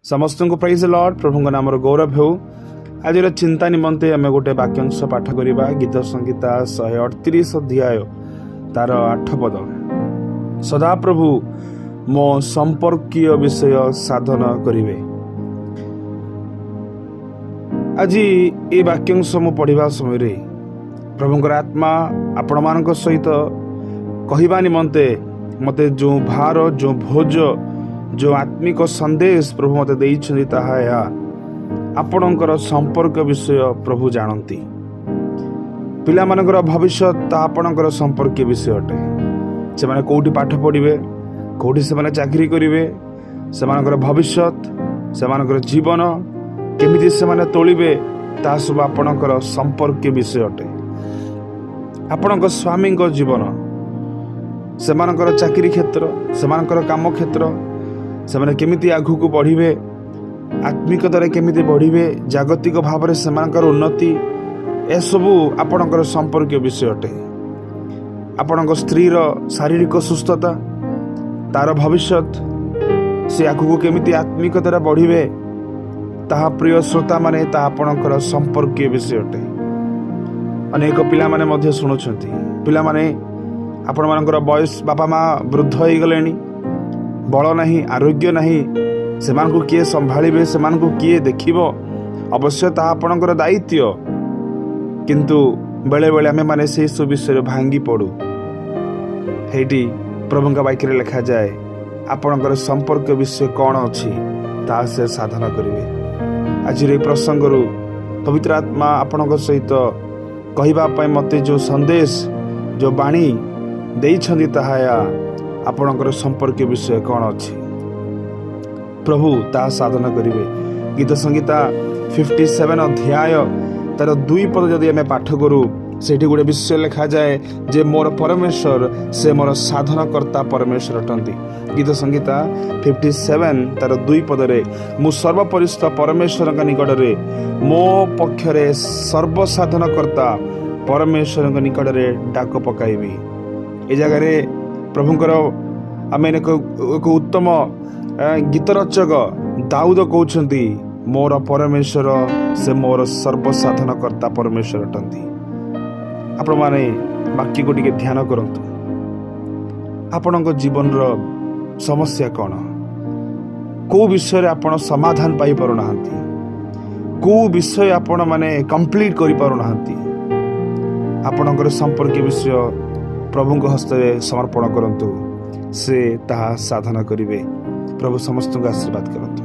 समस्त को praise the Lord. प्रभु नाम गौरव हो। आज चिंता निमंते आम गोटे वाक्यांश पाठ करवा गीत संहिता 138 अध्याय तार 8 पद। सदा प्रभु मो संपर्कीय विषय साधन करिवे। आज ये वाक्यांश मु पढ़ा समय प्रभुंकर आत्मा आपण मान सहित कहवा निमंते मते जो भार जो भोज जो आत्मिक संदेश प्रभु मते देइछन्ति ताहा या आपणकर संपर्क विषय प्रभु जानती। पिला मानकर भविष्य ता आपणकर संपर्क विषय अटे। से माने कोठी पाठ पढ़िबे, कोठी से माने चाकरी करिवे, से मानकर भविष्य से मानकर जीवन केमिति से माने तोलिबे ता सब आपणकर संपर्क विषय अटे। आपणकर स्वामी जीवन, से मानकर चाकरी क्षेत्र, से मानकर काम क्षेत्र, से माने केमिति आगु को बढ़िबे, आत्मिकतार केमिति बढ़िबे, जागतिक भाव में से उन्नति, ए सबू आपणकर संपर्क विषय अटे। आपणक स्त्री शारीरिक सुस्थता, तार भविष्य, से आगु केमिति आत्मिकतार बढ़िबे, ताहा प्रिय श्रोता माने ता आपणकर संपर्क विषय अटे। अनेक पिला माने मध्य शुणुछंती, पिला माने आपण मानकर बयस बापा माँ वृद्ध हो गले, बल नहीं, आरोग्य नहीं, से किए संभाळिबे, से किए देखिबो, अवश्य ता आपणकर दायित्व। किंतु बेले बेले आमे माने से सब विषय भांगी पड़ू। हेटी प्रभु का वाक्य लिखा जाए आपणकर संपर्क विषय कौन अच्छी ता से साधना करिवे। आज रे प्रसंगरु पवित्र आत्मा आपणक सहित कहवा मते जो संदेश जो बाणी देइछन्ति ताहा आपणकर संपर्क विषय कौन अच्छी प्रभु ता साधना करिवे। गीत संहिता 57 अध्याय तार 2 पद जदि आमे पाठ करू, सेठी गोटे विषय लिखा जाए जे मोर परमेश्वर से मोर साधनकर्ता परमेश्वर अटंती। गीत संहिता 57 तार 2 पदरे मु सर्वपरिस्थ परमेश्वर निकटरे मो पक्षरे सर्वसाधनकर्ता परमेश्वर निकटरे डाक पकाइबी। ए जगह प्रभुंकर आमे एक उत्तम गीत रचक दाऊद कहउछंती मोर परमेश्वर से मोर सर्वसाधनकर्ता परमेश्वर अटंती। आपण माने वाक्य को टिके ध्यान करंतु। आपणक जीवन रो समस्या कौन, को विषय आपण समाधान पाई पारु नाहंती, को विषय आपण माने कंप्लीट करि पारु नाहंती, आपणकर संपर्क विषय प्रभु हस्त समर्पण करंतु, से ताहा साधना करिवे। प्रभु समस्त को आशीर्वाद करंतु।